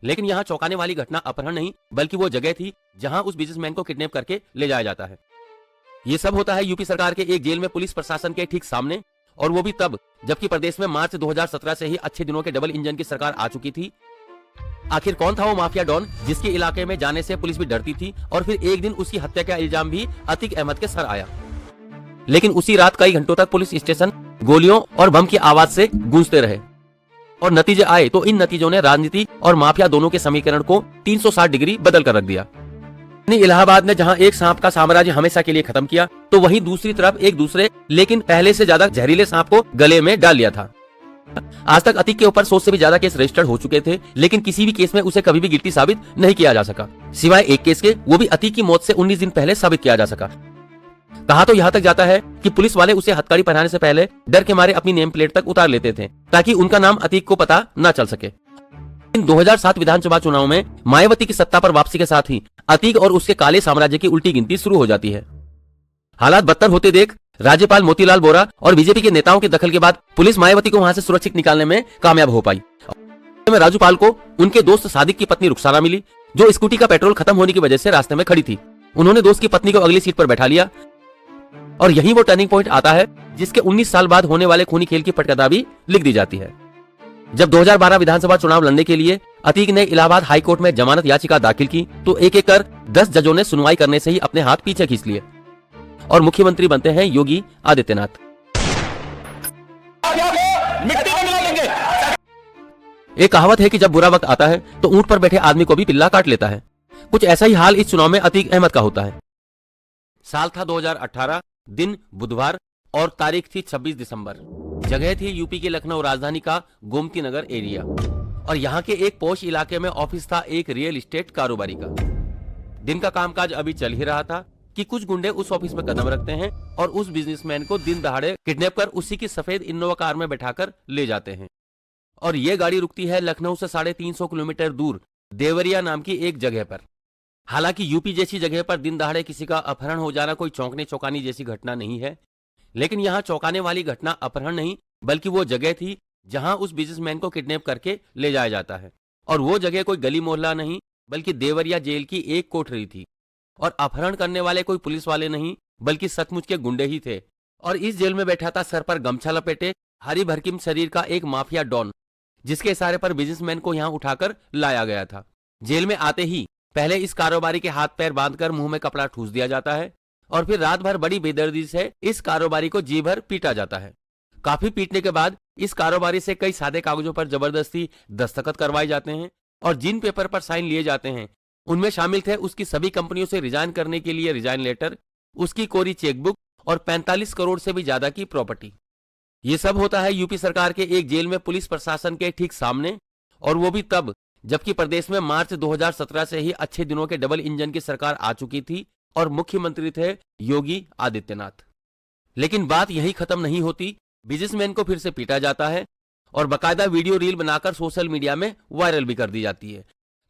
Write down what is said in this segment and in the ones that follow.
लेकिन यहाँ चौंकाने वाली घटना अपहरण नहीं बल्कि वो जगह थी जहाँ उस बिजनेसमैन को किडनैप करके ले जाया जाता है। ये सब होता है यूपी सरकार के एक जेल में पुलिस प्रशासन के ठीक सामने, और वो भी तब जबकि प्रदेश में मार्च 2017 से ही अच्छे दिनों के डबल इंजन की सरकार आ चुकी थी। आखिर कौन था वो माफिया डॉन जिसके इलाके में जाने से पुलिस भी डरती थी, और फिर एक दिन उसकी हत्या का इल्जाम भी अतीक अहमद के सर आया। लेकिन उसी रात कई घंटों तक पुलिस स्टेशन गोलियों और बम की आवाज से गूंजते रहे, और नतीजे आए तो इन नतीजों ने राजनीति और माफिया दोनों के समीकरण को 360 डिग्री बदल कर रख दिया। इलाहाबाद ने जहां एक सांप का साम्राज्य हमेशा के लिए खत्म किया, तो वहीं दूसरी तरफ एक दूसरे लेकिन पहले से ज्यादा जहरीले सांप को गले में डाल लिया था। आज तक अतीक के ऊपर 100 से भी ज्यादा केस रजिस्टर्ड हो चुके थे, लेकिन किसी भी केस में उसे कभी भी गिल्टी साबित नहीं किया जा सका, सिवाय एक केस के, वो भी अतीक की मौत से 19 दिन पहले साबित किया जा सका। कहा तो यहाँ तक जाता है कि पुलिस वाले उसे हथकड़ी पहनाने से पहले डर के मारे अपनी नेम प्लेट तक उतार लेते थे ताकि उनका नाम अतीक को पता न चल सके। 2007 विधानसभा चुनाव में मायावती की सत्ता पर वापसी के साथ ही अतीक और उसके काले साम्राज्य की उल्टी गिनती शुरू हो जाती है। हालात बदतर होते देख राज्यपाल मोतीलाल वोरा और बीजेपी के नेताओं के दखल के बाद पुलिस मायावती को वहां से सुरक्षित निकालने में कामयाब हो पाई। राजूपाल को उनके दोस्त सादिक की पत्नी रुखसाना मिली, जो स्कूटी का पेट्रोल खत्म होने की वजह से रास्ते में खड़ी थी। उन्होंने दोस्त की पत्नी को अगली सीट पर बैठा लिया, और यही वो टर्निंग पॉइंट आता है जिसके 19 साल बाद होने वाले खूनी खेल की पटकथा भी लिख दी जाती है। जब 2012 विधानसभा चुनाव लड़ने के लिए अतीक ने इलाहाबाद हाई कोर्ट में जमानत याचिका दाखिल की, तो एक एक कर 10 जजों ने सुनवाई करने से ही अपने हाथ पीछे खींच लिए और मुख्यमंत्री बनते हैं योगी आदित्यनाथ। एक कहावत है कि जब बुरा वक्त आता है तो ऊंट पर बैठे आदमी को भी पिल्ला काट लेता है। कुछ ऐसा ही हाल इस चुनाव में अतीक अहमद का होता है। साल था 2018, दिन बुधवार और तारीख थी 26 दिसंबर। जगह थी यूपी के लखनऊ राजधानी का गोमती नगर एरिया, और यहाँ के एक पोश इलाके में ऑफिस था एक रियल एस्टेट कारोबारी का। दिन का कामकाज अभी चल ही रहा था कि कुछ गुंडे उस ऑफिस में कदम रखते हैं और उस बिजनेसमैन को दिन दहाड़े किडनैप कर उसी की सफेद इनोवा कार में बैठाकर ले जाते हैं। और ये गाड़ी रुकती है लखनऊ से 350 किलोमीटर दूर देवरिया नाम की एक जगह पर। हालांकि यूपी जैसी जगह पर दिन दहाड़े किसी का अपहरण हो जाना कोई चौंकने चौंकानी जैसी घटना नहीं है, लेकिन यहाँ चौंकाने वाली घटना अपहरण नहीं बल्कि वो जगह थी जहां उस बिजनेसमैन को किडनैप करके ले जाया जाता है। और वो जगह कोई गली मोहल्ला नहीं बल्कि देवरिया जेल की एक कोठरी थी, और अपहरण करने वाले कोई पुलिस वाले नहीं बल्कि सचमुच के गुंडे ही थे। और इस जेल में बैठा था सर पर गमछा लपेटे हरी भरकिम शरीर का एक माफिया डॉन, जिसके इशारे पर बिजनेसमैन को यहाँ उठाकर लाया गया था। जेल में आते ही पहले इस कारोबारी के हाथ पैर बांधकर मुंह में कपड़ा ठूस दिया जाता है, और फिर रात भर बड़ी बेदर्दी से इस कारोबारी को जी भर पीटा जाता है। काफी पीटने के बाद इस कारोबारी से कई सादे कागजों पर जबरदस्ती दस्तखत करवाए जाते हैं, और जिन पेपर पर साइन लिए जाते हैं उनमें शामिल थे उसकी सभी कंपनियों से रिजाइन करने के लिए रिजाइन लेटर, उसकी कोरी चेकबुक और 45 करोड़ से भी ज्यादा की प्रॉपर्टी। ये सब होता है यूपी सरकार के एक जेल में पुलिस प्रशासन के ठीक सामने, और वो भी तब जबकि प्रदेश में मार्च 2017 से ही अच्छे दिनों के डबल इंजन की सरकार आ चुकी थी और मुख्यमंत्री थे योगी आदित्यनाथ। लेकिन बात यही खत्म नहीं होती। बिजनेसमैन को फिर से पीटा जाता है और बकायदा वीडियो रील बनाकर सोशल मीडिया में वायरल भी कर दी जाती है,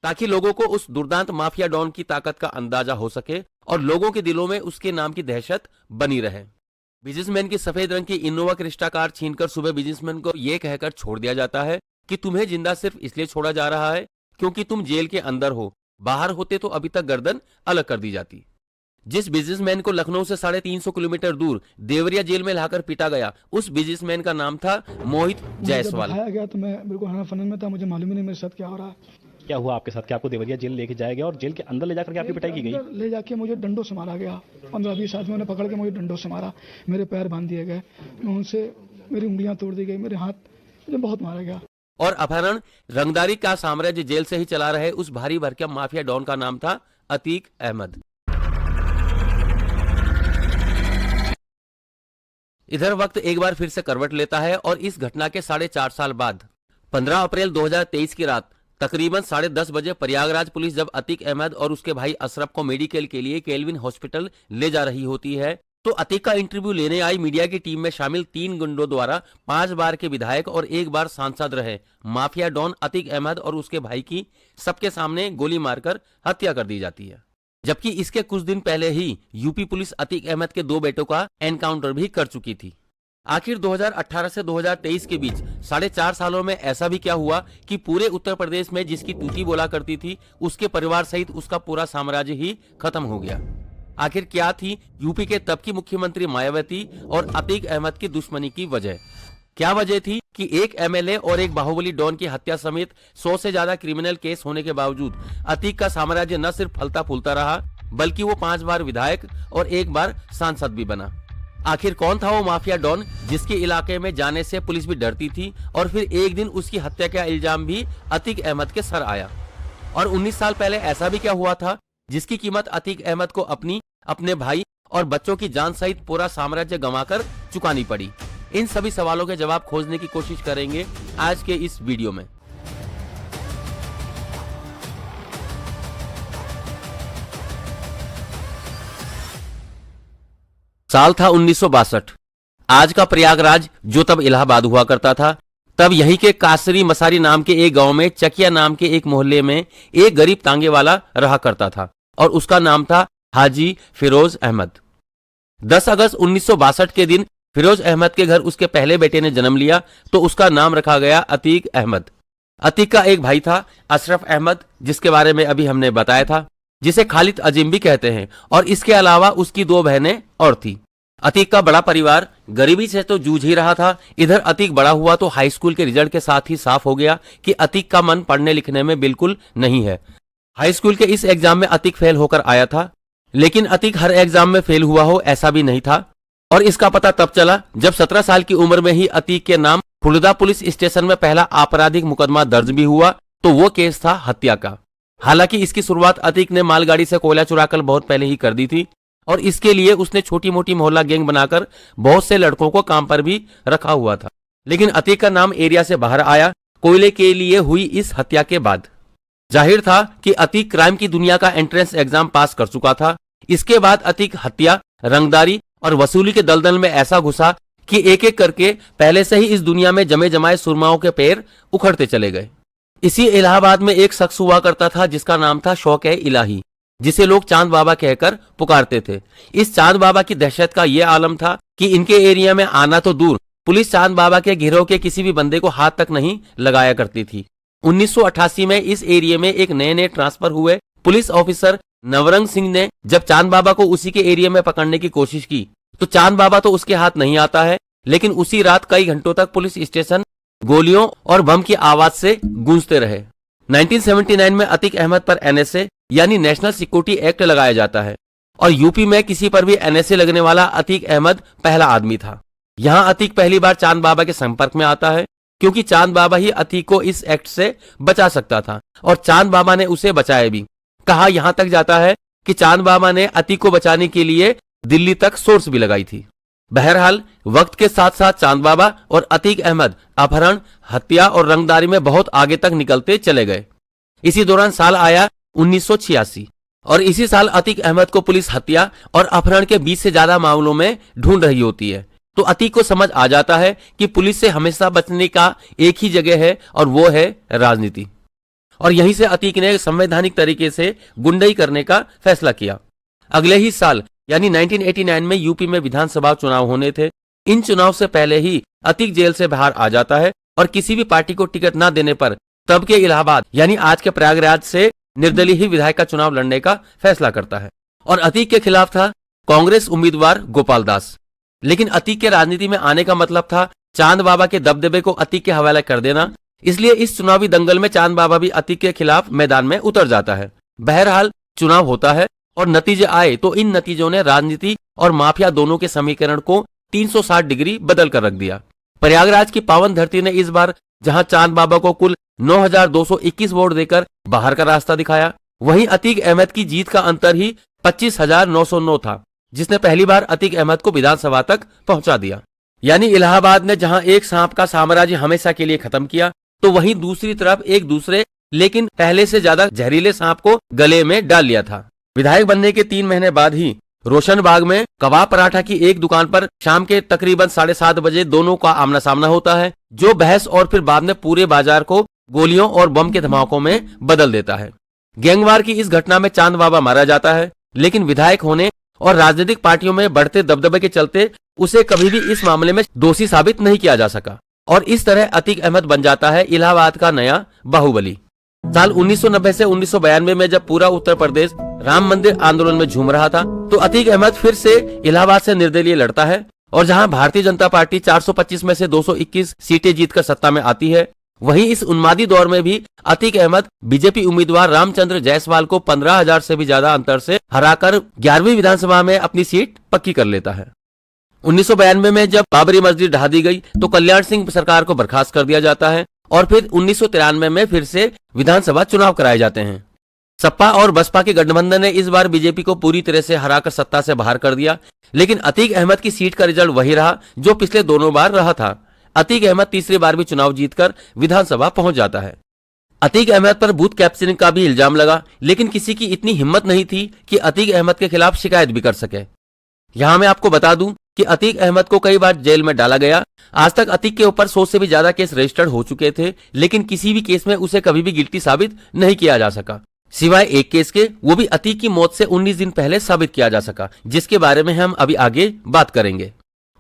ताकि लोगों को उस दुर्दांत माफिया डॉन की ताकत का अंदाजा हो सके और लोगों के दिलों में उसके नाम की दहशत बनी रहे। बिजनेसमैन की सफेद रंग की इनोवा क्रिस्टा कार छीनकर सुबह बिजनेसमैन को यह कहकर छोड़ दिया जाता है कि तुम्हें जिंदा सिर्फ इसलिए छोड़ा जा रहा है क्योंकि तुम जेल के अंदर हो, बाहर होते तो अभी तक गर्दन अलग कर दी जाती। जिस बिजनेसमैन को लखनऊ से 350 किलोमीटर दूर देवरिया जेल में लाकर पीटा गया, उस बिजनेसमैन का नाम था मोहित जायसवाल। गया तो मैं बिल्कुल हनन में था, मुझे मालूम ही नहीं मेरे साथ क्या हो रहा है। क्या हुआ आपके साथ? क्या आपको देवरिया जेल लेके जाया गया और जेल के अंदर ले जाकर के आपकी पिटाई की गई? ले जाके मुझे डंडों से मारा गया। 15-20 आदमियों ने पकड़ के मुझे डंडों से मारा, मेरे पैर बांध दिए गए, उनसे मेरी उंगलियां तोड़ दी गई, मेरे हाथ, मुझे बहुत मारा गया। और अपहरण रंगदारी का साम्राज्य जेल से ही चला रहे उस भारी भरकम माफिया डॉन का नाम था अतीक अहमद। इधर वक्त एक बार फिर से करवट लेता है और इस घटना के 4.5 साल बाद 15 अप्रैल 2023 की रात तकरीबन 10:30 बजे प्रयागराज पुलिस जब अतीक अहमद और उसके भाई अशरफ को मेडिकल के लिए केल्विन हॉस्पिटल ले जा रही होती है, तो अतीक का इंटरव्यू लेने आई मीडिया की टीम में शामिल 3 गुंडों द्वारा 5 बार के विधायक और 1 बार सांसद रहे माफिया डॉन अतीक अहमद और उसके भाई की सबके सामने गोली मारकर हत्या कर दी जाती है। जबकि इसके कुछ दिन पहले ही यूपी पुलिस अतीक अहमद के 2 बेटों का एनकाउंटर भी कर चुकी थी। आखिर 2018 से 2023 के बीच 4.5 सालों में ऐसा भी क्या हुआ कि पूरे उत्तर प्रदेश में जिसकी तूती बोला करती थी उसके परिवार सहित उसका पूरा साम्राज्य ही खत्म हो गया। आखिर क्या थी यूपी के तब की मुख्यमंत्री मायावती और अतीक अहमद की दुश्मनी की वजह? क्या वजह थी कि एक एमएलए और एक बाहुबली डॉन की हत्या समेत 100 से ज्यादा क्रिमिनल केस होने के बावजूद अतीक का साम्राज्य न सिर्फ फलता फूलता रहा बल्कि वो 5 बार विधायक और 1 बार सांसद भी बना? आखिर कौन था वो माफिया डॉन जिसके इलाके में जाने से पुलिस भी डरती थी और फिर एक दिन उसकी हत्या का इल्जाम भी अतीक अहमद के सर आया? और 19 साल पहले ऐसा भी क्या हुआ था जिसकी कीमत अतीक अहमद को अपने भाई और बच्चों की जान सहित पूरा साम्राज्य गंवाकर चुकानी पड़ी? इन सभी सवालों के जवाब खोजने की कोशिश करेंगे आज के इस वीडियो में। साल था 1962। आज का प्रयागराज जो तब इलाहाबाद हुआ करता था, तब यहीं के कासरी मसारी नाम के एक गांव में चकिया नाम के एक मोहल्ले में एक गरीब तांगे वाला रहा करता था और उसका नाम था हाजी फिरोज अहमद। 10 अगस्त 1962 के दिन फिरोज अहमद के घर उसके पहले बेटे ने जन्म लिया तो उसका नाम रखा गया अतीक अहमद। अतीक का एक भाई था अशरफ अहमद, जिसके बारे में अभी हमने बताया था, जिसे खालिद अजीम भी कहते हैं, और इसके अलावा उसकी 2 बहनें और थी। अतीक का बड़ा परिवार गरीबी से तो जूझ ही रहा था। इधर अतीक बड़ा हुआ तो हाई स्कूल के रिजल्ट के साथ ही साफ हो गया कि अतीक का मन पढ़ने लिखने में बिल्कुल नहीं है। हाई स्कूल के इस एग्जाम में अतीक फेल होकर आया था, लेकिन अतीक हर एग्जाम में फेल हुआ हो ऐसा भी नहीं था। और इसका पता तब चला जब 17 साल की उम्र में ही अतीक के नाम खुर्दा पुलिस स्टेशन में पहला आपराधिक मुकदमा दर्ज भी हुआ, तो वो केस था हत्या का। हालांकि इसकी शुरुआत अतीक ने मालगाड़ी से कोयला चुराकर बहुत पहले ही कर दी थी और इसके लिए उसने छोटी मोटी मोहल्ला गैंग बनाकर बहुत से लड़कों को काम पर भी रखा हुआ था। लेकिन अतीक का नाम एरिया से बाहर आया कोयले के लिए हुई इस हत्या के बाद। जाहिर था कि अतीक क्राइम की दुनिया का एंट्रेंस एग्जाम पास कर चुका था। इसके बाद अतीक हत्या, रंगदारी और वसूली के दलदल में ऐसा घुसा कि एक एक करके पहले से ही इस दुनिया में जमे जमाए सुरमाओं के पैर उखड़ते चले गए। इसी इलाहाबाद में एक शख्स हुआ करता था जिसका नाम था शौक-ए-इलाही, जिसे लोग चांद बाबा कहकर पुकारते थे। इस चांद बाबा की दहशत का यह आलम था कि इनके एरिया में आना तो दूर, पुलिस चांद बाबा के गिरोह के किसी भी बंदे को हाथ तक नहीं लगाया करती थी। 1988 में इस एरिया में एक नए ट्रांसफर हुए पुलिस ऑफिसर नवरंग सिंह ने जब चांद बाबा को उसी के एरिया में पकड़ने की कोशिश की तो चांद बाबा तो उसके हाथ नहीं आता है, लेकिन उसी रात कई घंटों तक पुलिस स्टेशन गोलियों और बम की आवाज से गूंजते रहे। 1979 में अतीक अहमद पर एनएसए यानी नेशनल सिक्योरिटी एक्ट लगाया जाता है और यूपी में किसी पर भी एनएसए लगने वाला अतीक अहमद पहला आदमी था। यहां अतीक पहली बार चांद बाबा के संपर्क में आता है क्योंकि चांद बाबा ही अतीक को इस एक्ट से बचा सकता था और चांद बाबा ने उसे बचाया भी। कहा यहां तक जाता है कि चांद बाबा ने अतीक को बचाने के लिए दिल्ली तक सोर्स भी लगाई थी। बहरहाल वक्त के साथ साथ चांद बाबा और अतीक अहमद अपहरण, हत्या और रंगदारी में बहुत आगे तक निकलते चले गए। इसी दौरान साल आया 1986 और इसी साल अतीक अहमद को पुलिस हत्या और अपहरण के 20 से ज्यादा मामलों में ढूंढ रही होती है। तो अतीक को समझ आ जाता है कि पुलिस से हमेशा बचने का एक ही जगह है और वो है राजनीति। और यहीं से अतीक ने संवैधानिक तरीके से गुंडई करने का फैसला किया। अगले ही साल यानी 1989 में यूपी में विधानसभा चुनाव होने थे। इन चुनाव से पहले ही अतीक जेल से बाहर आ जाता है और किसी भी पार्टी को टिकट न देने पर तब के इलाहाबाद यानी आज के प्रयागराज से निर्दलीय ही विधायक का चुनाव लड़ने का फैसला करता है। और अतीक के खिलाफ था कांग्रेस उम्मीदवार गोपाल दास। लेकिन अतीक के राजनीति में आने का मतलब था चांद बाबा के दबदबे को अतीक के हवाले कर देना, इसलिए इस चुनावी दंगल में चांद बाबा भी अतीक के खिलाफ मैदान में उतर जाता है। बहरहाल चुनाव होता है और नतीजे आए तो इन नतीजों ने राजनीति और माफिया दोनों के समीकरण को 360 डिग्री बदल कर रख दिया। प्रयागराज की पावन धरती ने इस बार जहां चांद बाबा को कुल 9,221 वोट देकर बाहर का रास्ता दिखाया, वहीं अतीक अहमद की जीत का अंतर ही 25,909 था, जिसने पहली बार अतीक अहमद को विधानसभा तक पहुंचा दिया। यानी इलाहाबाद ने जहां एक सांप का साम्राज्य हमेशा के लिए खत्म किया, तो वहीं दूसरी तरफ एक दूसरे लेकिन पहले से ज्यादा जहरीले सांप को गले में डाल लिया था। विधायक बनने के 3 महीने बाद ही रोशनबाग में कबाब पराठा की एक दुकान पर शाम के तकरीबन 7:30 बजे दोनों का आमना सामना होता है, जो बहस और फिर बाद में पूरे बाजार को गोलियों और बम के धमाकों में बदल देता है। गैंगवार की इस घटना में चांद बाबा मारा जाता है, लेकिन विधायक होने और राजनीतिक पार्टियों में बढ़ते दबदबे के चलते उसे कभी भी इस मामले में दोषी साबित नहीं किया जा सका और इस तरह अतीक अहमद बन जाता है इलाहाबाद का नया बाहुबली। साल 1990 से 1992 में जब पूरा उत्तर प्रदेश राम मंदिर आंदोलन में झूम रहा था तो अतीक अहमद फिर से इलाहाबाद से निर्दलीय लड़ता है और जहां भारतीय जनता पार्टी 425 में से 221 सीटें जीतकर सत्ता में आती है, वहीं इस उन्मादी दौर में भी अतीक अहमद बीजेपी उम्मीदवार रामचंद्र जायसवाल को 15,000 से भी ज्यादा अंतर से हराकर 11वीं विधानसभा में अपनी सीट पक्की कर लेता है। 1992 में जब बाबरी मस्जिद ढहा दी गई तो कल्याण सिंह सरकार को बर्खास्त कर दिया जाता है और फिर 1993 में फिर से विधानसभा चुनाव कराए जाते हैं। सपा और बसपा के गठबंधन ने इस बार बीजेपी को पूरी तरह से हराकर सत्ता से बाहर कर दिया, लेकिन अतीक अहमद की सीट का रिजल्ट वही रहा जो पिछले दोनों बार रहा था। अतीक अहमद तीसरी बार भी चुनाव जीतकर विधानसभा पहुंच जाता है। अतीक अहमद पर बूथ कैप्चरिंग का भी इल्जाम लगा, लेकिन किसी की इतनी हिम्मत नहीं थी कि अतीक अहमद के खिलाफ शिकायत भी कर सके। यहां मैं आपको बता दूं कि अतीक अहमद को कई बार जेल में डाला गया। आज तक अतीक के ऊपर 100 से भी ज्यादा केस रजिस्टर्ड हो चुके थे, लेकिन किसी भी केस में उसे कभी भी गिल्टी साबित नहीं किया जा सका, सिवाय एक केस के, वो भी अतीक की मौत से 19 दिन पहले साबित किया जा सका, जिसके बारे में हम अभी आगे बात करेंगे।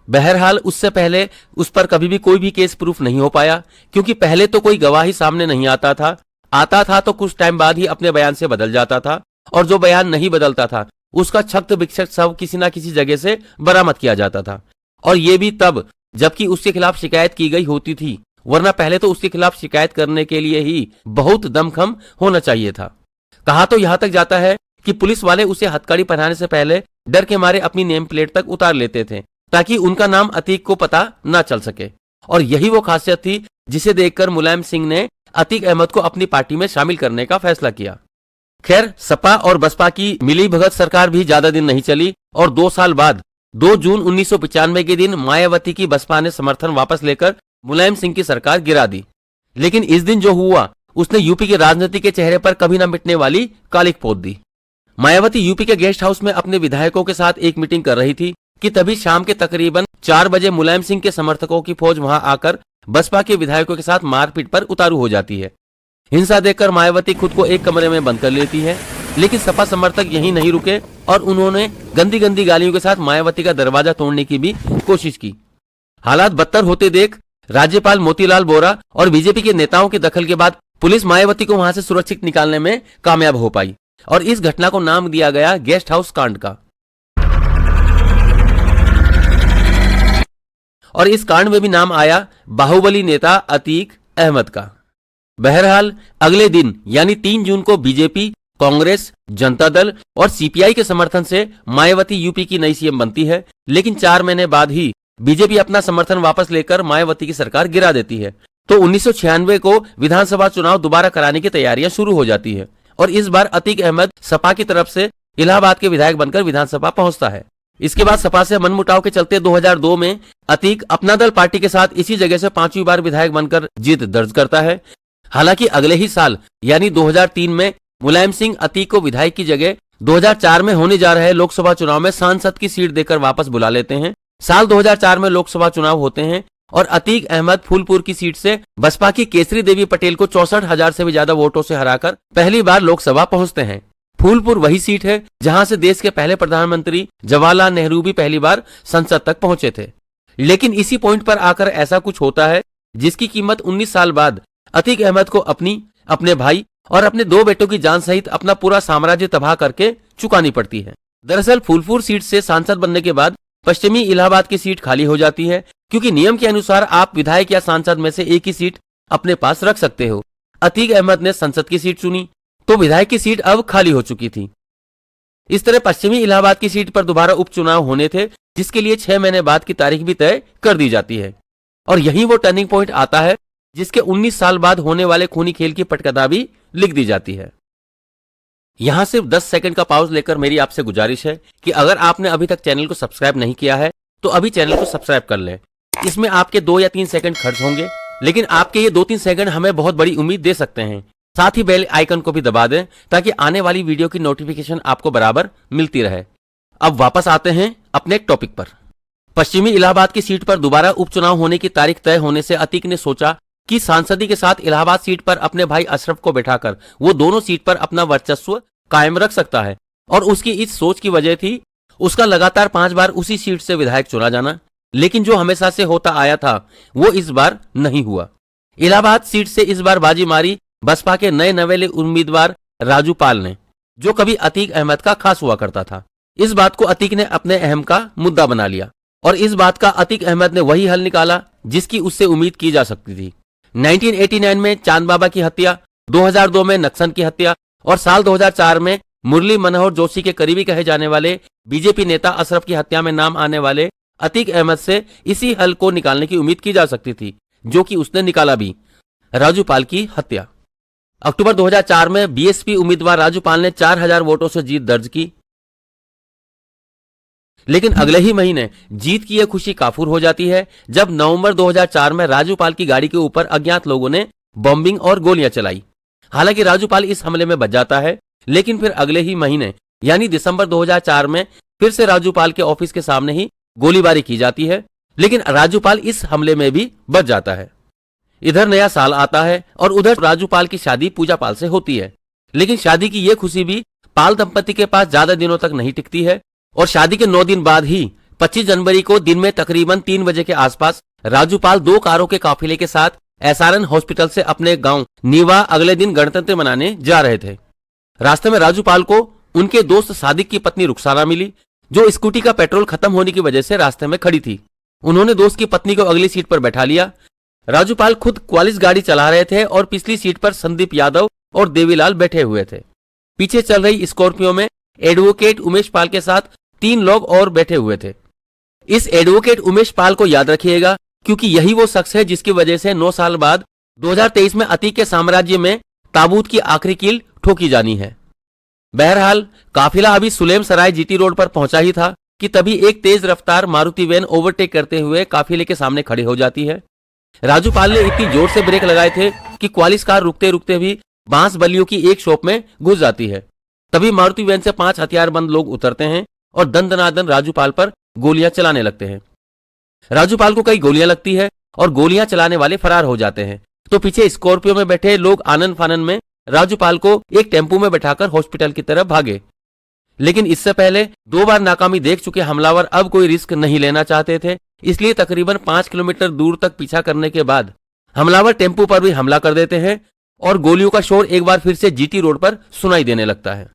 बहरहाल उससे पहले उस पर कभी भी कोई भी केस प्रूफ नहीं हो पाया, क्योंकि पहले तो कोई गवाही सामने नहीं आता था तो कुछ टाइम बाद ही अपने बयान से बदल जाता था, और जो बयान नहीं बदलता था उसका छक्त विक्षत शव किसी न किसी जगह से बरामद किया जाता था, और ये भी तब जबकि उसके खिलाफ शिकायत की गई होती थी, वरना पहले तो उसके खिलाफ शिकायत करने के लिए ही बहुत दमखम होना चाहिए था। कहा तो यहां तक जाता है कि पुलिस वाले उसे हथकड़ी पहनाने से पहले डर के मारे अपनी नेम प्लेट तक उतार लेते थे ताकि उनका नाम अतीक को पता न चल सके, और यही वो खासियत थी जिसे देखकर मुलायम सिंह ने अतीक अहमद को अपनी पार्टी में शामिल करने का फैसला किया। खैर, सपा और बसपा की मिली भगत सरकार भी ज्यादा दिन नहीं चली और 2 साल बाद 2 जून 1995 के दिन मायावती की बसपा ने समर्थन वापस लेकर मुलायम सिंह की सरकार गिरा दी। लेकिन इस दिन जो हुआ उसने यूपी के राजनीति के चेहरे पर कभी न मिटने वाली कालिक पोत दी। मायावती यूपी के गेस्ट हाउस में अपने विधायकों के साथ एक मीटिंग कर रही थी कि तभी शाम के तकरीबन 4 बजे मुलायम सिंह के समर्थकों की फौज वहां आकर बसपा के विधायकों के साथ मारपीट पर उतारू हो जाती है। हिंसा देखकर मायावती खुद को एक कमरे में बंद कर लेती है, लेकिन सपा समर्थक यहीं नहीं रुके और उन्होंने गंदी गंदी गालियों के साथ मायावती का दरवाजा तोड़ने की भी कोशिश की। हालात बदतर होते देख राज्यपाल मोतीलाल वोरा और बीजेपी के नेताओं के दखल के बाद पुलिस मायावती को वहां से सुरक्षित निकालने में कामयाब हो पाई और इस घटना को नाम दिया गया गेस्ट हाउस कांड का। और इस कांड में भी नाम आया बाहुबली नेता अतीक अहमद का। बहरहाल अगले दिन यानी 3 जून को बीजेपी, कांग्रेस, जनता दल और सीपीआई के समर्थन से मायावती यूपी की नई सीएम बनती है, लेकिन 4 महीने बाद ही बीजेपी अपना समर्थन वापस लेकर मायावती की सरकार गिरा देती है। तो 1996 को विधानसभा चुनाव दोबारा कराने की तैयारियां शुरू हो जाती है और इस बार अतीक अहमद सपा की तरफ से इलाहाबाद के विधायक बनकर विधानसभा पहुंचता है। इसके बाद सपा से मनमुटाव के चलते 2002 में अतीक अपना दल पार्टी के साथ इसी जगह से 5वीं बार विधायक बनकर जीत दर्ज करता है। हालांकि अगले ही साल यानी 2003 में मुलायम सिंह अतीक को विधायक की जगह 2004 में होने जा रहे लोकसभा चुनाव में सांसद की सीट देकर वापस बुला लेते हैं। साल 2004 में लोकसभा चुनाव होते हैं और अतीक अहमद फूलपुर की सीट से बसपा की केसरी देवी पटेल को 64,000 से भी ज्यादा वोटों से हराकर पहली बार लोकसभा पहुंचते हैं। फूलपुर वही सीट है जहां से देश के पहले प्रधानमंत्री जवाहरलाल नेहरू भी पहली बार संसद तक पहुंचे थे। लेकिन इसी पॉइंट पर आकर ऐसा कुछ होता है जिसकी कीमत 19 साल बाद अतीक अहमद को अपने भाई और अपने 2 बेटों की जान सहित अपना पूरा साम्राज्य तबाह करके चुकानी पड़ती है। दरअसल फूलपुर सीट से सांसद बनने के बाद पश्चिमी इलाहाबाद की सीट खाली हो जाती है, क्योंकि नियम के अनुसार आप विधायक या सांसद में से एक ही सीट अपने पास रख सकते हो। अतीक अहमद ने संसद की सीट चुनी तो विधायक की सीट अब खाली हो चुकी थी। इस तरह पश्चिमी इलाहाबाद की सीट पर दोबारा उपचुनाव होने थे, जिसके लिए 6 महीने बाद की तारीख भी तय कर दी जाती है। और यही वो टर्निंग पॉइंट आता है जिसके 19 साल बाद होने वाले खूनी खेल की पटकथा भी लिख दी जाती है। यहां सिर्फ 10 सेकंड का पाउज लेकर मेरी आपसे गुजारिश है कि अगर आपने अभी तक चैनल को सब्सक्राइब नहीं किया है तो अभी चैनल को सब्सक्राइब कर लें। इसमें आपके 2 या 3 सेकंड खर्च होंगे, लेकिन आपके ये 2-3 सेकंड हमें बहुत बड़ी उम्मीद दे सकते हैं। साथ ही बेल आइकन को भी दबा दें ताकि आने वाली वीडियो की नोटिफिकेशन आपको बराबर मिलती रहे। अब वापस आते हैं अपने टॉपिक पर। पश्चिमी इलाहाबाद की सीट पर दोबारा उपचुनाव होने की तारीख तय होने से अतीक ने सोचा कि सांसदी के साथ इलाहाबाद सीट पर अपने भाई अशरफ को बैठाकर वो दोनों सीट पर अपना वर्चस्व कायम रख सकता है, और उसकी इस सोच की वजह थी उसका लगातार 5 बार उसी सीट से विधायक चुना जाना, लेकिन जो हमेशा से होता आया था वो इस बार नहीं हुआ। इलाहाबाद सीट से इस बार बाजी मारी बसपा के नए नवेले उम्मीदवार राजू पाल ने, जो कभी अतीक अहमद का खास हुआ करता था। इस बात को अतीक ने अपने अहम का मुद्दा बना लिया और इस बात का अतीक अहमद ने वही हल निकाला जिसकी उससे उम्मीद की जा सकती थी। 1989 में चांद बाबा की हत्या, 2002 में नक्सन की हत्या और साल 2004 में मुरली मनोहर जोशी के करीबी कहे जाने वाले बीजेपी नेता अशरफ की हत्या में नाम आने वाले अतीक अहमद से इसी हल को निकालने की उम्मीद की जा सकती थी, जो कि उसने निकाला भी, राजू पाल की हत्या। अक्टूबर 2004 में बीएसपी उम्मीदवार राजू पाल ने 4000 वोटों से जीत दर्ज की, लेकिन अगले ही महीने जीत की यह खुशी काफूर हो जाती है जब नवंबर 2004 में राजू पाल की गाड़ी के ऊपर अज्ञात लोगों ने बॉम्बिंग और गोलियां चलाई। हालांकि राजू पाल इस हमले में बच जाता है, लेकिन फिर अगले ही महीने यानी दिसंबर 2004 में फिर से राजू पाल के ऑफिस के सामने ही गोलीबारी की जाती है, लेकिन राजू पाल इस हमले में भी बच जाता है। इधर नया साल आता है और उधर राजू पाल की शादी पूजा पाल से होती है, लेकिन शादी की यह खुशी भी पाल दंपति के पास ज्यादा दिनों तक नहीं टिकती है और शादी के 9 दिन बाद ही 25 जनवरी को दिन में तकरीबन 3 बजे के आसपास राजू पाल 2 कारों के काफिले के साथ एसआरएन हॉस्पिटल से अपने गांव नीवा अगले दिन गणतंत्र मनाने जा रहे थे। रास्ते में राजू पाल को उनके दोस्त सादिक की पत्नी रुखसाना मिली, जो स्कूटी का पेट्रोल खत्म होने की वजह से रास्ते में खड़ी थी। उन्होंने दोस्त की पत्नी को अगली सीट पर बैठा लिया। राजू पाल खुद क्वालिस गाड़ी चला रहे थे और पिछली सीट पर संदीप यादव और देवीलाल बैठे हुए थे। पीछे चल रही स्कॉर्पियो में एडवोकेट उमेश पाल के साथ 3 लोग और बैठे हुए थे। इस एडवोकेट उमेश पाल को याद रखिएगा, क्योंकि यही वो शख्स है जिसकी वजह से 9 साल बाद 2023 में अतीक के साम्राज्य में ताबूत की आखिरी कील ठोकी जानी है। बहरहाल काफिला अभी सुलेम सराय जीटी रोड पर पहुंचा ही था कि तभी एक तेज रफ्तार मारुति वैन ओवरटेक करते हुए काफिले के सामने खड़े हो जाती है। राजू पाल ने इतनी जोर से ब्रेक लगाए थे कि क्वालिस कार रुकते रुकते भी बांस बलियों की एक शॉप में घुस जाती है। तभी मारुति वैन से 5 हथियारबंद लोग उतरते हैं और दंदनादन राजू पाल पर गोलियां चलाने लगते हैं। राजू पाल को कई गोलियां लगती है और गोलियां चलाने वाले फरार हो जाते हैं। तो पीछे स्कॉर्पियो में बैठे लोग आनन फानन में राजू पाल को एक टेम्पो में बैठाकर हॉस्पिटल की तरफ भागे, लेकिन इससे पहले 2 बार नाकामी देख चुके हमलावर अब कोई रिस्क नहीं लेना चाहते थे, इसलिए तकरीबन 5 किलोमीटर दूर तक पीछा करने के बाद हमलावर टेम्पो पर भी हमला कर देते हैं और गोलियों का शोर एक बार फिर से जीटी रोड पर सुनाई देने लगता है।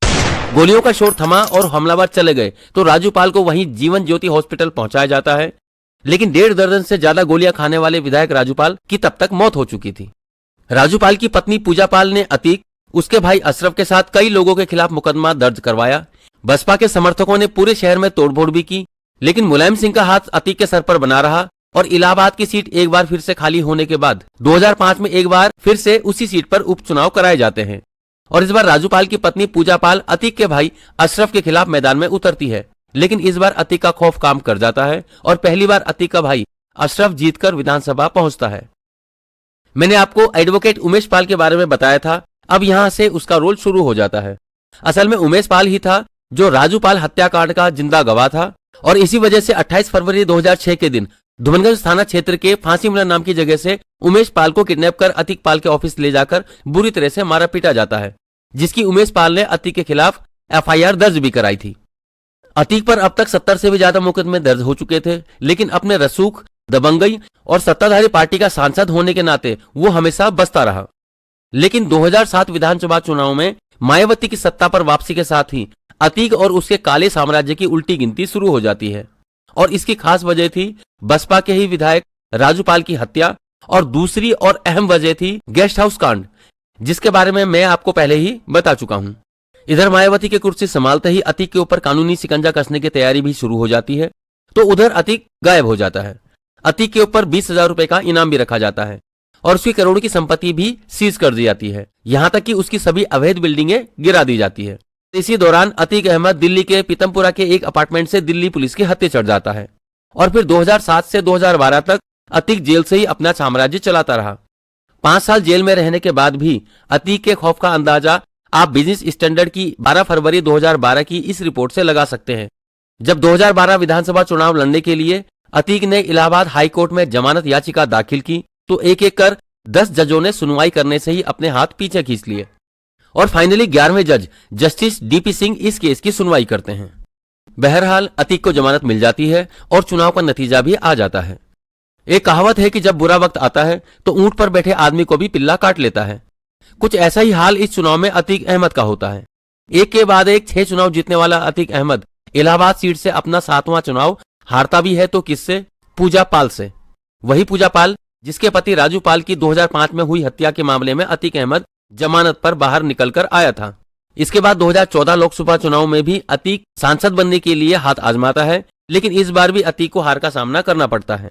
गोलियों का शोर थमा और हमलावर चले गए तो राजू पाल को वहीं जीवन ज्योति हॉस्पिटल पहुंचाया जाता है, लेकिन 1.5 दर्जन से ज्यादा गोलियां खाने वाले विधायक राजू पाल की तब तक मौत हो चुकी थी। राजू पाल की पत्नी पूजा पाल ने अतीक, उसके भाई अशरफ के साथ कई लोगों के खिलाफ मुकदमा दर्ज करवाया। बसपा के समर्थकों ने पूरे शहर में तोड़फोड़ भी की, लेकिन मुलायम सिंह का हाथ अतीक के सर पर बना रहा और इलाहाबाद की सीट एक बार फिर से खाली होने के बाद 2005 में एक बार फिर से उसी सीट पर उपचुनाव कराए जाते हैं और इस बार राजू पाल की पत्नी पूजा पाल अतीक के भाई अशरफ के खिलाफ मैदान में उतरती है, लेकिन इस बार अतीक का खौफ काम कर जाता है और पहली बार अतीक का भाई अशरफ जीतकर विधानसभा पहुंचता है। मैंने आपको एडवोकेट उमेश पाल के बारे में बताया था, अब यहां से उसका रोल शुरू हो जाता है। असल में उमेश पाल ही था जो राजू पाल हत्याकांड का जिंदा गवाह था और इसी वजह से 28 फरवरी 2006 के दिन धुमनगंज थाना क्षेत्र के फांसी मिलन नाम की जगह से उमेश पाल को किडनैप कर अतीक पाल के ऑफिस ले जाकर बुरी तरह से मारा पीटा जाता है, जिसकी उमेश पाल ने अतीक के खिलाफ एफआईआर दर्ज भी कराई थी। अतीक पर अब तक 70 से भी ज्यादा मुकदमे दर्ज हो चुके थे, लेकिन अपने रसूख, दबंगई और सत्ताधारी पार्टी का सांसद होने के नाते वो हमेशा बसता रहा। लेकिन 2007 विधानसभा चुनाव में मायावती की सत्ता पर वापसी के साथ ही अतीक और उसके काले साम्राज्य की उल्टी गिनती शुरू हो जाती है और इसकी खास वजह थी बसपा के ही विधायक राजू पाल की हत्या और दूसरी और अहम वजह थी गेस्ट हाउस कांड, जिसके बारे में मैं आपको पहले ही बता चुका हूं। इधर मायावती की कुर्सी संभालते ही अतीक के ऊपर कानूनी शिकंजा कसने की तैयारी भी शुरू हो जाती है, तो उधर अतीक गायब हो जाता है। अतीक के ऊपर 20,000 रुपए का इनाम भी रखा जाता है और उसकी करोड़ों की संपत्ति भी सीज कर दी जाती है, यहां तक कि उसकी सभी अवैध बिल्डिंगें गिरा दी जाती है। इसी दौरान अतीक अहमद दिल्ली के पीतमपुरा के एक अपार्टमेंट से दिल्ली पुलिस के हत्थे चढ़ जाता है और फिर 2007 से 2012 तक अतीक जेल से ही अपना साम्राज्य चलाता रहा। 5 साल जेल में रहने के बाद भी अतीक के खौफ का अंदाजा आप बिजनेस स्टैंडर्ड की 12 फरवरी 2012 की इस रिपोर्ट से लगा सकते हैं, जब 2012 विधानसभा चुनाव लड़ने के लिए अतीक ने इलाहाबाद हाई कोर्ट में जमानत याचिका दाखिल की तो एक एक कर 10 जजों ने सुनवाई करने से ही अपने हाथ पीछे खींच लिए और फाइनली 11वें जज जस्टिस डीपी सिंह इस केस की सुनवाई करते हैं। बहरहाल अतीक को जमानत मिल जाती है और चुनाव का नतीजा भी आ जाता है। एक कहावत है कि जब बुरा वक्त आता है तो ऊंट पर बैठे आदमी को भी पिल्ला काट लेता है। कुछ ऐसा ही हाल इस चुनाव में अतीक अहमद का होता है। एक के बाद एक 6 चुनाव जीतने वाला अतीक अहमद इलाहाबाद सीट से अपना 7वां चुनाव हारता भी है, तो किससे? पूजा पाल से। वही पूजा पाल जिसके पति राजू पाल की 2005 में हुई हत्या के मामले में अतीक अहमद जमानत पर बाहर निकलकर आया था। इसके बाद 2014 लोकसभा चुनाव में भी अतीक सांसद बनने के लिए हाथ आजमाता है, लेकिन इस बार भी अतीक को हार का सामना करना पड़ता है।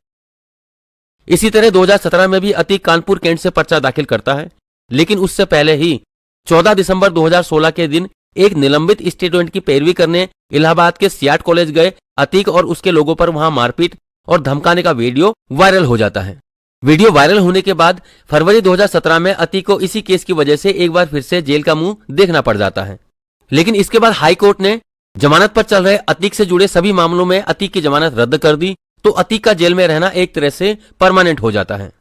इसी तरह 2017 में भी अतीक कानपुर कैंट से पर्चा दाखिल करता है, लेकिन उससे पहले ही 14 दिसंबर 2016 के दिन एक निलंबित स्टूडेंट की पैरवी करने इलाहाबाद के सियाट कॉलेज गए अतीक और उसके लोगों पर वहां मारपीट और धमकाने का वीडियो वायरल हो जाता है। वीडियो वायरल होने के बाद फरवरी 2017 में अतीक को इसी केस की वजह से एक बार फिर से जेल का मुंह देखना पड़ जाता है। लेकिन इसके बाद हाई कोर्ट ने जमानत पर चल रहे अतीक से जुड़े सभी मामलों में अतीक की जमानत रद्द कर दी, तो अतीक का जेल में रहना एक तरह से परमानेंट हो जाता है।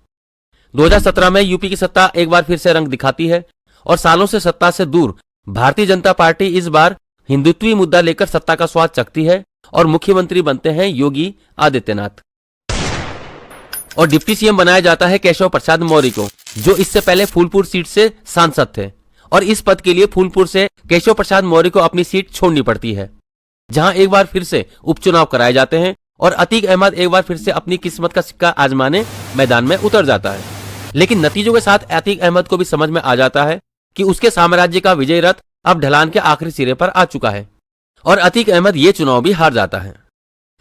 2017 में यूपी की सत्ता एक बार फिर से रंग दिखाती है और सालों से सत्ता से दूर भारतीय जनता पार्टी इस बार हिंदुत्वी मुद्दा लेकर सत्ता का स्वाद चखती है और मुख्यमंत्री बनते हैं योगी आदित्यनाथ और डिप्टी सीएम बनाया जाता है केशव प्रसाद मौर्य को, जो इससे पहले फूलपुर सीट से सांसद थे और इस पद के लिए फूलपुर से केशव प्रसाद मौर्य को अपनी सीट छोड़नी पड़ती है, जहां एक बार फिर से उपचुनाव कराए जाते हैं और अतीक अहमद एक बार फिर से अपनी किस्मत का सिक्का आजमाने मैदान में उतर जाता है। लेकिन नतीजों के साथ अतीक अहमद को भी समझ में आ जाता है कि उसके साम्राज्य का विजय रथ अब ढलान के आखिरी सिरे पर आ चुका है और अतीक अहमद ये चुनाव भी हार जाता है।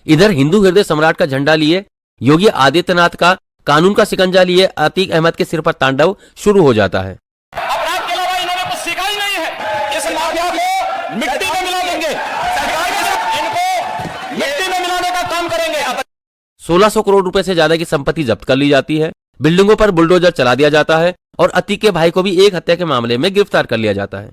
इधर हिंदू हृदय सम्राट का झंडा लिए योगी आदित्यनाथ का कानून का शिकंजा लिए अतीक अहमद के सिर पर तांडव शुरू हो जाता है। अपराध के अलावा इन्होंने कुछ सीखा ही नहीं है। इस माफिया को मिट्टी में मिला देंगे, सरकार के साथ इनको मिट्टी में मिलाने का काम करेंगे। 1600 करोड़ रुपए से ज्यादा की संपत्ति जब्त कर ली जाती है, बिल्डिंगों पर बुलडोजर चला दिया जाता है और अतीक के भाई को भी एक हत्या के मामले में गिरफ्तार कर लिया जाता है।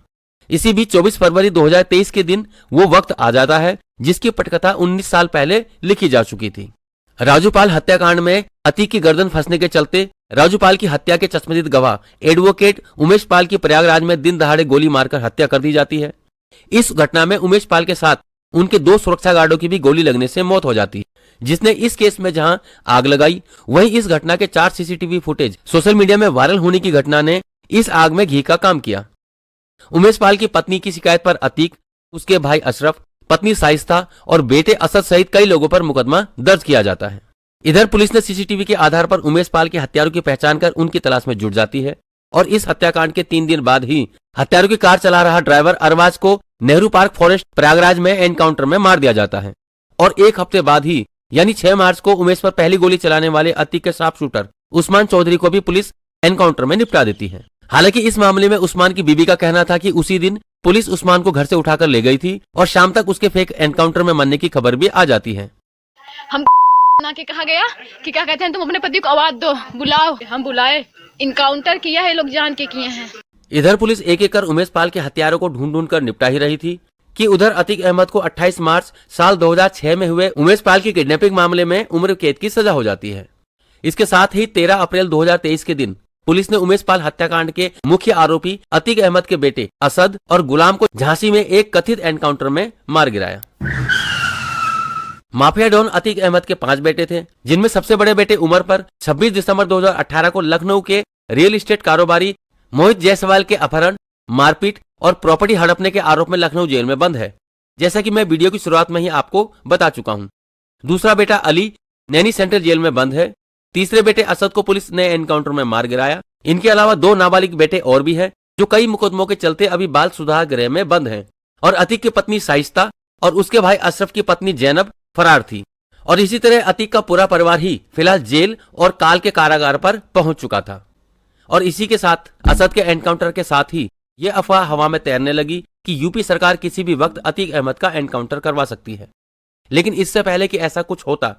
इसी बीच 24 फरवरी 2023 के दिन वो वक्त आ जाता है जिसकी पटकथा 19 साल पहले लिखी जा चुकी थी। राजूपाल हत्याकांड में अतीक की गर्दन फंसने के चलते राजूपाल की हत्या के चश्मदीद गवाह एडवोकेट उमेश पाल की प्रयागराज में दिन दहाड़े गोली मारकर हत्या कर दी जाती है। इस घटना में उमेश पाल के साथ उनके 2 सुरक्षा गार्डों की भी गोली लगने से मौत हो जाती है, जिसने इस केस में जहां आग लगाई, वहीं इस घटना के 4 सीसीटीवी फुटेज सोशल मीडिया में वायरल होने की घटना ने इस आग में घी का काम किया। उमेश पाल की पत्नी की शिकायत पर अतीक, उसके भाई अशरफ, पत्नी साइस्ता और बेटे असद सहित कई लोगों पर मुकदमा दर्ज किया जाता है। इधर पुलिस ने सीसीटीवी के आधार पर उमेश पाल के हत्यारों की पहचान कर उनकी तलाश में जुट जाती है और इस हत्याकांड के 3 दिन बाद ही हत्यारों की कार चला रहा ड्राइवर अरबाज को नेहरू पार्क फॉरेस्ट प्रयागराज में एनकाउंटर में मार दिया जाता है और 1 हफ्ते बाद ही यानी 6 मार्च को उमेश पर पहली गोली चलाने वाले अतीक के शार्प शूटर उस्मान चौधरी को भी पुलिस एनकाउंटर में निपटा देती है। हालांकि इस मामले में उस्मान की बीबी का कहना था कि उसी दिन पुलिस उस्मान को घर से उठाकर ले गई थी और शाम तक उसके फेक एनकाउंटर में मरने की खबर भी आ जाती है। हम ना के कहा गया कि क्या कहते हैं, तुम अपने पति को आवाज दो, बुलाओ। हम बुलाए, इनकाउंटर किया है, लोग जान के किए हैं। इधर पुलिस एक एक कर उमेश पाल के हत्यारों को ढूंढ ढूंढ कर निपटा ही रही थी कि उधर अतीक अहमद को 28 मार्च साल 2006 में हुए उमेश पाल की किडनैपिंग मामले में उम्र कैद की सजा हो जाती है। इसके साथ ही 13 अप्रैल 2023 के दिन पुलिस ने उमेश पाल हत्याकांड के मुख्य आरोपी अतीक अहमद के बेटे असद और गुलाम को झांसी में एक कथित एनकाउंटर में मार गिराया। माफिया डॉन अतीक अहमद के 5 बेटे थे, जिनमें सबसे बड़े बेटे उमर पर 26 दिसंबर 2018 को लखनऊ के रियल एस्टेट कारोबारी मोहित जायसवाल के अपहरण, मारपीट और प्रॉपर्टी हड़पने के आरोप में लखनऊ जेल में बंद है, जैसा कि मैं वीडियो की शुरुआत में ही आपको बता चुका हूं। दूसरा बेटा अली नैनी सेंट्रल जेल में बंद है। तीसरे बेटे असद को पुलिस ने एनकाउंटर में मार गिराया। इनके अलावा 2 नाबालिग बेटे और भी हैं, जो कई मुकदमों के चलते अभी बाल सुधार गृह में बंद हैं और अतीक की पत्नी साइस्ता और उसके भाई अशरफ की पत्नी जैनब फरार थी और इसी तरह अतीक का पूरा परिवार ही फिलहाल जेल और काल के कारागार पर पहुंच चुका था। और इसी के साथ असद के एनकाउंटर के साथ ही ये अफवाह हवा में तैरने लगी कि यूपी सरकार किसी भी वक्त अतीक अहमद का एनकाउंटर करवा सकती है। लेकिन इससे पहले कि ऐसा कुछ होता,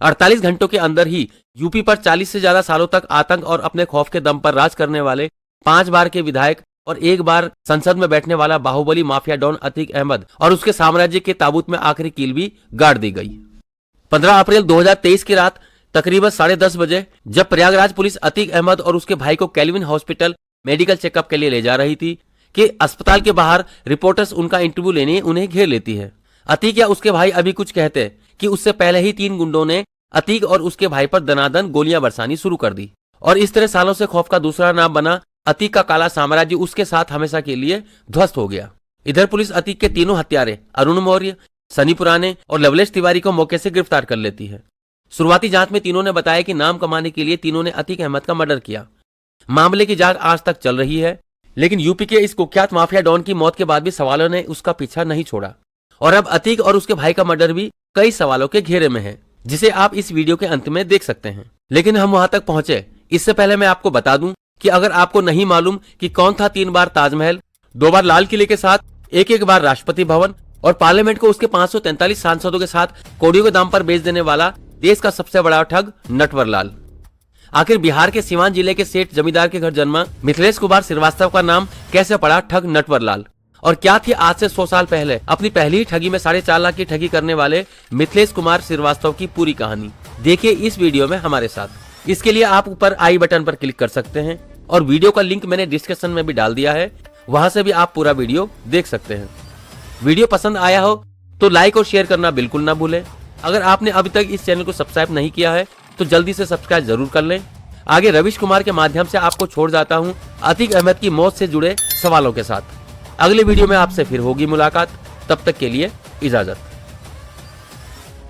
48 घंटों के अंदर ही यूपी पर 40 से ज्यादा सालों तक आतंक और अपने खौफ के दम पर राज करने वाले 5 बार के विधायक और 1 बार संसद में बैठने वाला बाहुबली माफिया डॉन अतीक अहमद और उसके साम्राज्य के ताबूत में आखिरी कील भी गाड़ दी गई। 15 अप्रैल 2023 की रात तकरीबन 10:30 बजे जब प्रयागराज पुलिस अतीक अहमद और उसके भाई को कैल्विन हॉस्पिटल मेडिकल चेकअप के लिए ले जा रही थी कि अस्पताल के बाहर रिपोर्टर्स उनका इंटरव्यू लेने उन्हें घेर लेती है। अतीक या उसके भाई अभी कुछ कहते कि उससे पहले ही 3 गुंडों ने अतीक और उसके भाई पर दनादन गोलियां बरसानी शुरू कर दी और इस तरह सालों से खौफ का दूसरा नाम बना अतीक का काला साम्राज्य उसके साथ हमेशा के लिए ध्वस्त हो गया। इधर पुलिस अतीक के तीनों हत्यारे अरुण मौर्य, सनी पुराने और लवलेश तिवारी को मौके से गिरफ्तार कर लेती है। शुरुआती जांच में तीनों ने बताया कि नाम कमाने के लिए तीनों ने अतीक अहमद का मर्डर किया। मामले की जांच आज तक चल रही है, लेकिन यूपी के इस कुख्यात माफिया डॉन की मौत के बाद भी सवालों ने उसका पीछा नहीं छोड़ा और अब अतीक और उसके भाई का मर्डर भी कई सवालों के घेरे में है, जिसे आप इस वीडियो के अंत में देख सकते हैं। लेकिन हम वहां तक पहुंचे इससे पहले मैं आपको बता दूं कि अगर आपको नहीं मालूम कि कौन था 3 बार ताजमहल, 2 बार लाल किले के साथ, एक बार राष्ट्रपति भवन और पार्लियामेंट को उसके 543 सांसदों के साथ कौड़ियों के दाम पर बेच देने वाला देश का सबसे बड़ा ठग नटवर लाल। आखिर बिहार के सिवान जिले के सेठ जमींदार के घर जन्मा मिथिलेश कुमार श्रीवास्तव का नाम कैसे पड़ा ठग नटवर लाल, और क्या थी आज से 100 साल पहले अपनी पहली ही ठगी में 4.5 लाख की ठगी करने वाले मिथिलेश कुमार श्रीवास्तव की पूरी कहानी। देखिए इस वीडियो में हमारे साथ। इसके लिए आप ऊपर आई बटन पर क्लिक कर सकते हैं और वीडियो का लिंक मैंने डिस्क्रिप्शन में भी डाल दिया है, वहां से भी आप पूरा वीडियो देख सकते हैं। वीडियो पसंद आया हो तो लाइक और शेयर करना बिल्कुल ना भूलें। अगर आपने अभी तक इस चैनल को सब्सक्राइब नहीं किया है तो जल्दी से सब्सक्राइब जरूर कर लें। आगे रविश कुमार के माध्यम से आपको छोड़ जाता हूं अतीक अहमद की मौत से जुड़े सवालों के साथ। अगले वीडियो में आपसे फिर होगी मुलाकात, तब तक के लिए इजाजत।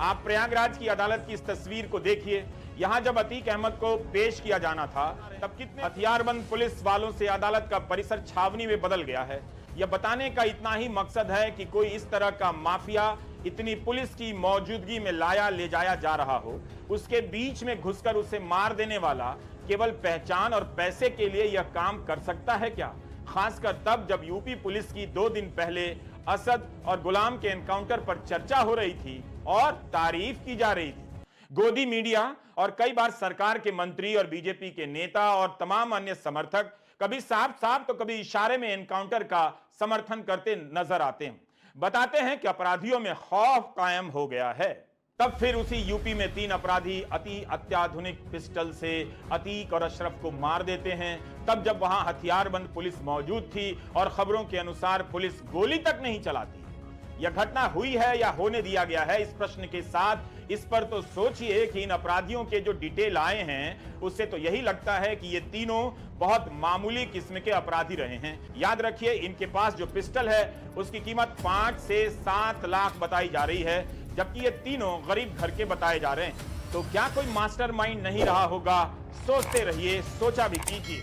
आप प्रयागराज की अदालत की इस तस्वीर को देखिए। यहां जब अतीक अहमद को पेश किया जाना था तब कितने हथियारबंद पुलिस वालों से अदालत का परिसर छावनी में बदल गया है। यह बताने का इतना ही मकसद है कि कोई इस तरह का माफिया इतनी पुलिस की मौजूदगी में लाया ले जाया जा रहा हो, उसके बीच में घुसकर उसे मार देने वाला केवल पहचान और पैसे के लिए यह काम कर सकता है क्या? खासकर तब जब यूपी पुलिस की 2 दिन पहले असद और गुलाम के एनकाउंटर पर चर्चा हो रही थी और तारीफ की जा रही थी। गोदी मीडिया और कई बार सरकार के मंत्री और बीजेपी के नेता और तमाम अन्य समर्थक कभी साफ साफ तो कभी इशारे में एनकाउंटर का समर्थन करते नजर आते हैं, बताते हैं कि अपराधियों में खौफ कायम हो गया है। तब फिर उसी यूपी में 3 अपराधी अति अत्याधुनिक पिस्टल से अतीक और अशरफ को मार देते हैं, तब जब वहां हथियारबंद पुलिस मौजूद थी और खबरों के अनुसार पुलिस गोली तक नहीं चलाती। यह घटना हुई है या होने दिया गया है, इस प्रश्न के साथ इस पर तो सोचिए कि इन अपराधियों के जो डिटेल आए हैं उससे तो यही लगता है कि ये तीनों बहुत मामूली किस्म के अपराधी रहे हैं। याद रखिए इनके पास जो पिस्टल है उसकी कीमत 5 से 7 लाख बताई जा रही है, जबकि ये तीनों गरीब घर के बताए जा रहे हैं। तो क्या कोई मास्टरमाइंड नहीं रहा होगा? सोचते रहिए, सोचा भी कीजिए।